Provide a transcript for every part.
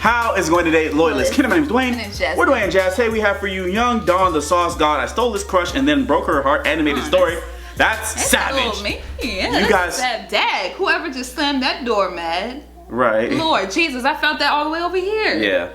How is it going today, loyalists? My name is Dwayne. We're Dwayne and Jazz. Hey, we have for you Young Dawn, the Sauce God. I stole his crush and then broke her heart. Animated story. That's savage. Me. Yeah, you guys. Dag, whoever just slammed that door, mad. Right. Lord Jesus, I felt that all the way over here. Yeah.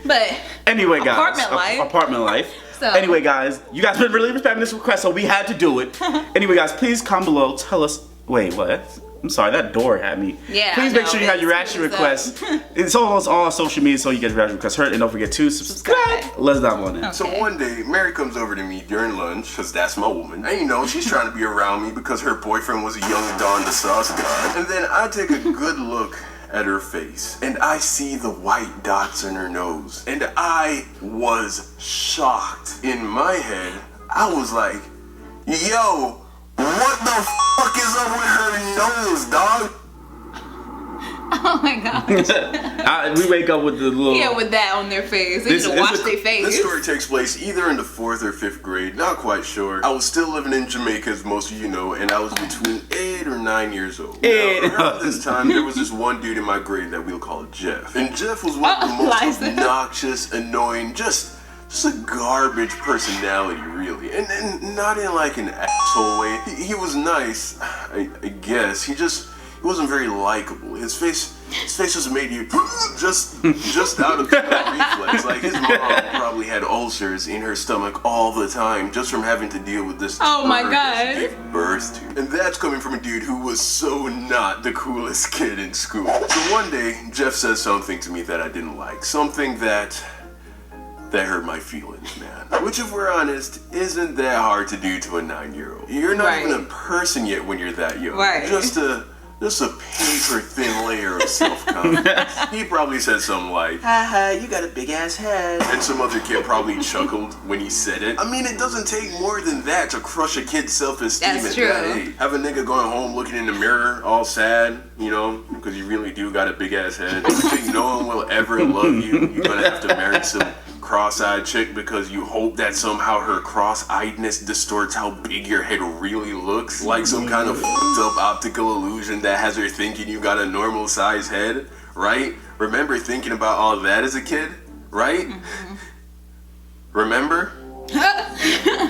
But anyway, guys. Apartment life. So. Anyway, guys, you guys been really spamming this request, so we had to do it. Anyway, guys, please comment below. Tell us. Wait, what? I'm sorry, that door had me. Yeah. Please make sure you have your reaction requests. It's all on social media, so you get your reaction requests heard, and don't forget to subscribe. Let's dive on in. Okay. So one day, Mary comes over to me during lunch, because that's my woman. And you know, she's trying to be around me because her boyfriend was a young Dawn the Sauce God. And then I take a good look at her face, and I see the white dots in her nose, and I was shocked. In my head, I was like, yo, what the fuck is up with her nose, dog? Oh my gosh. We wake up with the little... Yeah, with that on their face. They need to wash their face. This story takes place either in the 4th or 5th grade, not quite sure. I was still living in Jamaica, as most of you know, and I was between 8 or 9 years old. Now, around this time, there was this one dude in my grade that we'll call Jeff. And Jeff was one of the most obnoxious, annoying, just a garbage personality, really. And not in like an asshole way. He was nice, I guess. He wasn't very likable. His face just made you just out of reflex. Like his mom probably had ulcers in her stomach all the time just from having to deal with this. Oh my God! She gave birth to, and that's coming from a dude who was so not the coolest kid in school. So one day, Jeff says something to me that I didn't like. Something that hurt my feelings, man. Which, if we're honest, isn't that hard to do to a 9-year-old. You're not even a person yet when you're that young. Right. Just a paper-thin layer of self-confidence. He probably said something like, haha, you got a big-ass head. And some other kid probably chuckled when he said it. I mean, it doesn't take more than that to crush a kid's self-esteem at that age. Have a nigga going home looking in the mirror all sad, you know, because you really do got a big-ass head. You think no one will ever love you. You're gonna have to marry some cross-eyed chick because you hope that somehow her cross-eyedness distorts how big your head really looks, like some kind of fucked up optical illusion that has her thinking you got a normal size head, right? Remember thinking about all that as a kid, right? Remember?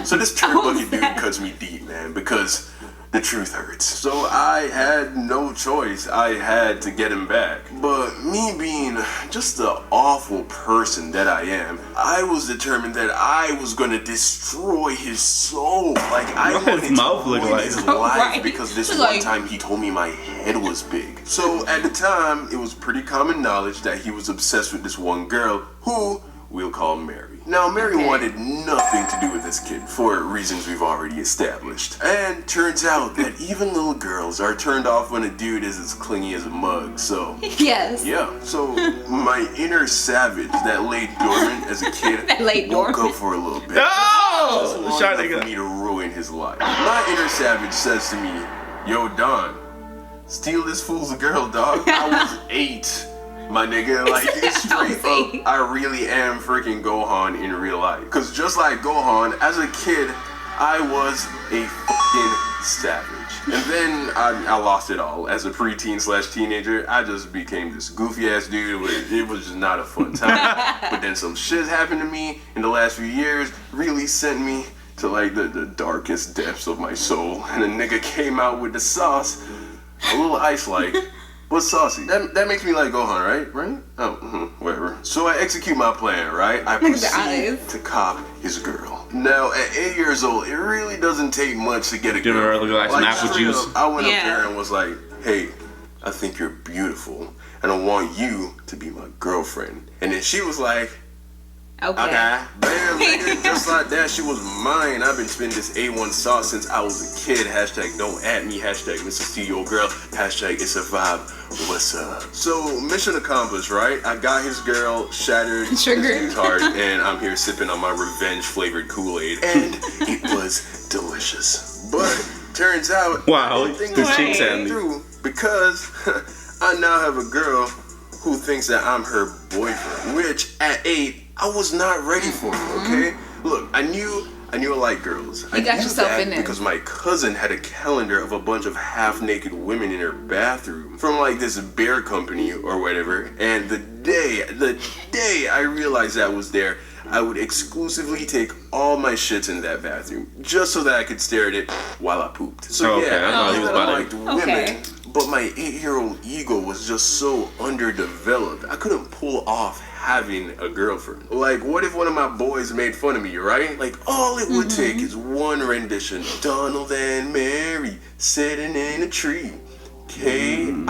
So this turd-bucket dude cuts me deep, man, because the truth hurts. So I had no choice. I had to get him back. But me being just the awful person that I am, I was determined that I was going to destroy his soul. Like, I wanted to ruin his life because this one time he told me my head was big. So at the time, it was pretty common knowledge that he was obsessed with this one girl who we'll call Mary. Now, Mary wanted nothing to do with this kid for reasons we've already established. And turns out that even little girls are turned off when a dude is as clingy as a mug, so... Yes. Yeah, so my inner savage that lay dormant as a kid woke up for a little bit. Oh! Just long enough for me to ruin his life. My inner savage says to me, yo, Don, steal this fool's girl, dog. I was 8. My nigga, like, it's straight up, I really am freaking Gohan in real life. Because just like Gohan, as a kid, I was a fucking savage. And then I lost it all. As a preteen/teenager, I just became this goofy ass dude. It was just not a fun time. But then some shit happened to me in the last few years, really sent me to like the darkest depths of my soul. And a nigga came out with the sauce, a little ice-like. But saucy. That makes me like Gohan, right? Oh, whatever. So I execute my plan, right? I proceed to cop his girl. Now, at 8 years old, it really doesn't take much to get a girl. Like some apple juice. I went up there and was like, hey, I think you're beautiful, and I want you to be my girlfriend. And then she was like, okay. Bam, nigga, just like that, she was mine. I've been spinning this A1 sauce since I was a kid. Hashtag don't at me. Hashtag Mr. Steal Your Girl. Hashtag it's a vibe. What's up? So, mission accomplished, right? I got his girl, shattered his heart, and I'm here sipping on my revenge-flavored Kool-Aid. And it was delicious. But, turns out, the cheeks at me. Through because I now have a girl who thinks that I'm her boyfriend, which, at 8, I was not ready for, okay? Look, I knew I knew I liked girls. You got yourself in there. Because my cousin had a calendar of a bunch of half-naked women in her bathroom from like this bear company or whatever. And the day I realized that was there, I would exclusively take all my shits in that bathroom just so that I could stare at it while I pooped. So okay, yeah, I thought he was about liked women. Okay. But my 8-year-old ego was just so underdeveloped. I couldn't pull off having a girlfriend. Like, what if one of my boys made fun of me, right? Like, all it would take is one rendition. Donald and Mary sitting in a tree. Kissing.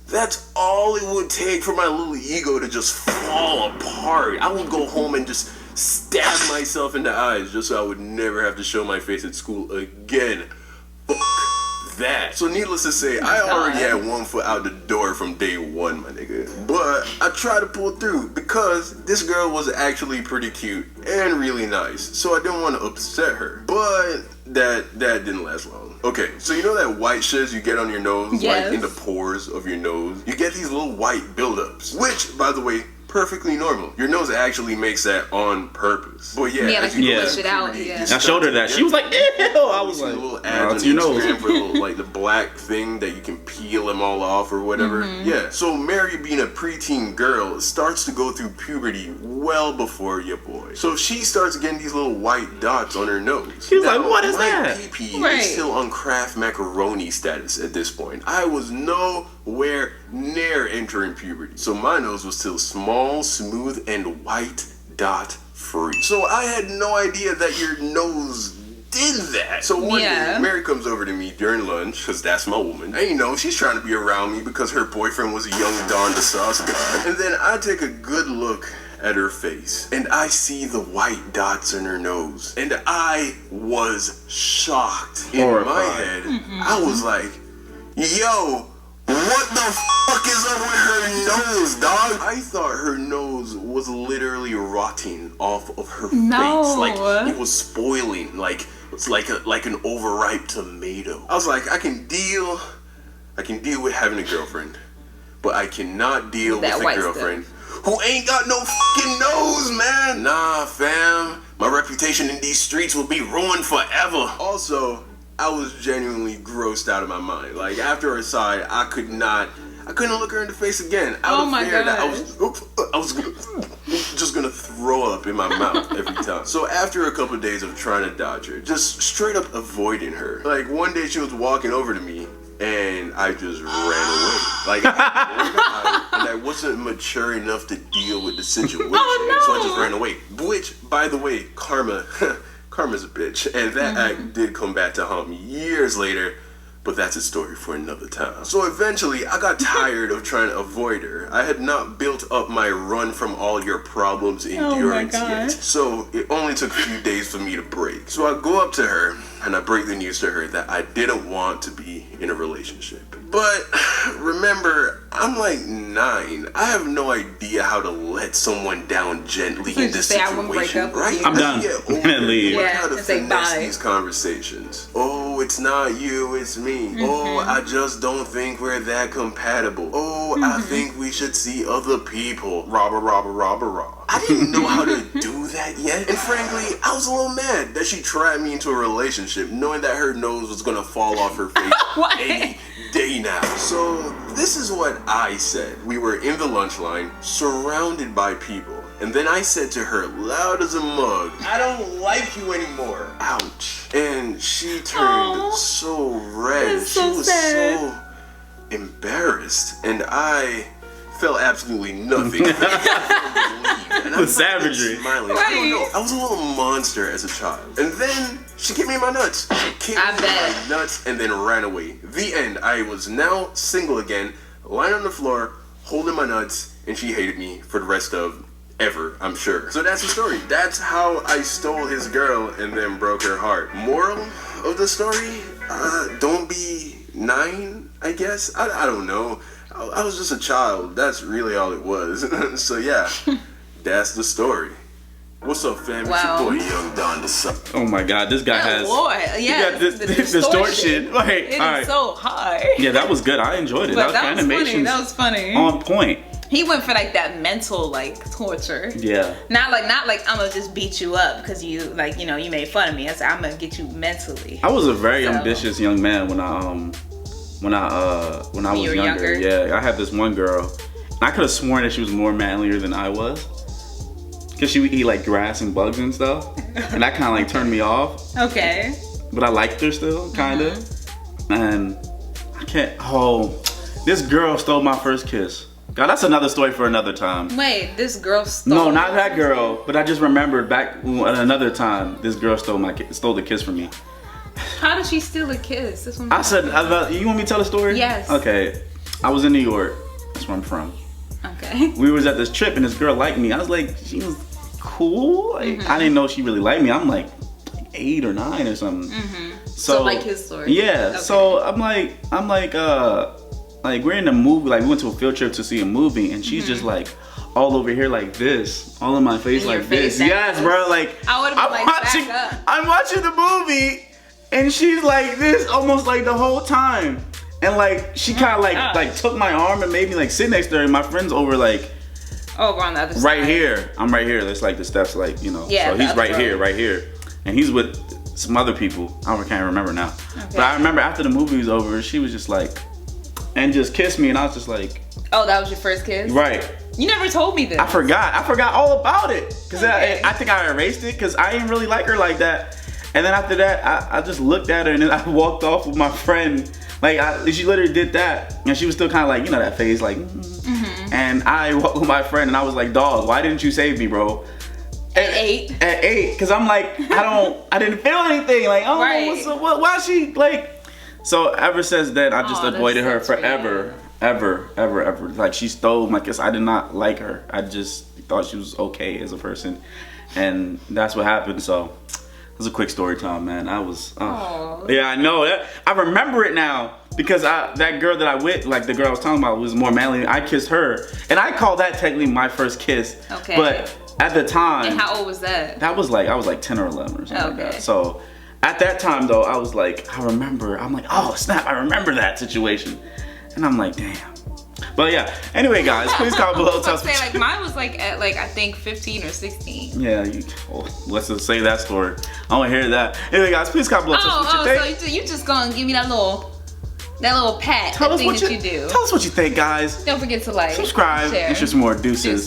That's all it would take for my little ego to just fall apart. I would go home and just stab myself in the eyes just so I would never have to show my face at school again. Fuck that. So needless to say, I already had one foot out the door from day one, my nigga. But I tried to pull through because this girl was actually pretty cute and really nice. So I didn't want to upset her. But that didn't last long. Okay, so you know that white shiz you get on your nose, yes, like in the pores of your nose? You get these little white buildups, which, by the way, perfectly normal. Your nose actually makes that on purpose. But yeah, like you push it out. Yeah. I showed her that. She was like, ew. I was like, little ads on your nose. Instagram for little, like the black thing that you can peel them all off or whatever. Yeah. So Mary, being a preteen girl, starts to go through puberty well before your boy. So she starts getting these little white dots on her nose. She was like, what is my that? PP is still on Kraft macaroni status at this point. I was nowhere near entering puberty. So my nose was still small, smooth, and white dot free. So I had no idea that your nose did that. So one day, Mary comes over to me during lunch, because that's my woman. And you know, she's trying to be around me because her boyfriend was a young Don the Sauce God. And then I take a good look at her face, and I see the white dots in her nose. And I was shocked. In my head, I was like, yo, what the fuck is up with her nose, dog? I thought her nose was literally rotting off of her face. Like, it was spoiling. Like, it's like an overripe tomato. I was like, I can deal with having a girlfriend, but I cannot deal with a girlfriend who ain't got no fucking nose, man. Nah, fam. My reputation in these streets will be ruined forever. Also, I was genuinely grossed out of my mind. Like, after her side, I couldn't look her in the face again. Out of fear that I was just gonna throw up in my mouth every time. So after a couple of days of trying to dodge her, just straight up avoiding her, like one day she was walking over to me and I just ran away. Like, and I wasn't mature enough to deal with the situation. So I just ran away. Which, by the way, karma's a bitch. And that act did come back to haunt me years later, but that's a story for another time. So eventually, I got tired of trying to avoid her. I had not built up my run from all your problems endurance yet. So it only took a few days for me to break. So I go up to her, and I break the news to her that I didn't want to be in a relationship. But remember, I'm like 9. I have no idea how to let someone down gently in this situation, right? I'm done. I'm gonna leave. Yeah, how to finesse these conversations. Oh, it's not you, it's me. Oh, I just don't think we're that compatible. Oh, I think we should see other people. Robber. I didn't know how to do that yet. And frankly, I was a little mad that she trapped me into a relationship knowing that her nose was gonna fall off her face any day now. So this is what I said. We were in the lunch line, surrounded by people. And then I said to her, loud as a mug, I don't like you anymore. Ouch. And she turned so red. She was so embarrassed. And I felt absolutely nothing. The savagery. Smiling. I don't know. I was a little monster as a child. And then she kicked me in my nuts. She kicked me in my nuts and then ran away. The end. I was now single again, lying on the floor, holding my nuts, and she hated me for the rest of ever, I'm sure. So that's the story. That's how I stole his girl and then broke her heart. Moral of the story? Don't be 9, I guess. I don't know. I was just a child. That's really all it was. So yeah, that's the story. What's up, fam? It's your boy, Young Don the Sauce. Oh my God, this guy has. Lord, yeah, got this distortion. Like, it is so hard. Yeah, that was good. I enjoyed it. But that was animation. That was funny. On point. He went for like that mental like torture. Yeah. Not like I'm gonna just beat you up because you like you made fun of me. I said I'm gonna get you mentally. I was a very ambitious young man when I was younger. Yeah, I had this one girl, and I could have sworn that she was more manlier than I was, because she would eat like grass and bugs and stuff, and that kind of like turned me off. Okay. But I liked her still, kind of. And I can't. Oh, this girl stole my first kiss. God, that's another story for another time. Wait, this girl stole? No, not that girl. But I just remembered back another time, this girl stole the kiss from me. How did she steal a kiss? This one. I said, you want me to tell the story? Yes. Okay. I was in New York. That's where I'm from. Okay. We was at this trip and this girl liked me. I was like, she was cool. Like, I didn't know she really liked me. I'm like 8 or 9 or something. So like his story. Yeah. Okay. So I'm like, we're in a movie. Like we went to a field trip to see a movie, and she's just like all over here like this, all in my face in like your face, this. Yes, bro. Like I would have been like, back up. I'm watching the movie, and she's like this almost like the whole time, and like she kind of like took my arm and made me like sit next to her. And my friend's over like. Over on the other side. Right here. I'm right here. That's like the steps, like Yeah. So he's right here, and he's with some other people. I can't remember now. Okay. But I remember after the movie was over, she was just like, and just kissed me, and I was just like. Oh, that was your first kiss? Right. You never told me this. I forgot all about it, because I think I erased it, because I didn't really like her like that. And then after that, I just looked at her, and then I walked off with my friend. Like she literally did that, and she was still kind of like that phase, like. And I walked with my friend, and I was like, dog, why didn't you save me, bro? At 8? At 8, because I'm like, I didn't feel anything. Like, oh, right. Why is she, like... So, ever since then, I just avoided her forever. Ever. Like, she stole my kiss. I did not like her. I just thought she was okay as a person. And that's what happened, so... It was a quick story time, man. I was... yeah, I know. I remember it now. Because that girl that I with, like the girl I was talking about, was more manly. I kissed her, and I call that technically my first kiss. Okay. But at the time, and how old was that? That was like I was like 10 or 11 or something like that. So at that time though, I was like, I'm like, oh snap, I remember that situation, and I'm like, damn. But yeah. Anyway, guys, please comment below. Tell us. Like mine was like at like I think 15 or 16. Yeah. Let's just say that story. I want to hear that. Anyway, guys, please comment below. Tell us what you think. So you just gonna give me that little pat. Tell us what you do. Tell us what you think, guys. Don't forget to like, subscribe, share. and share some more deuces.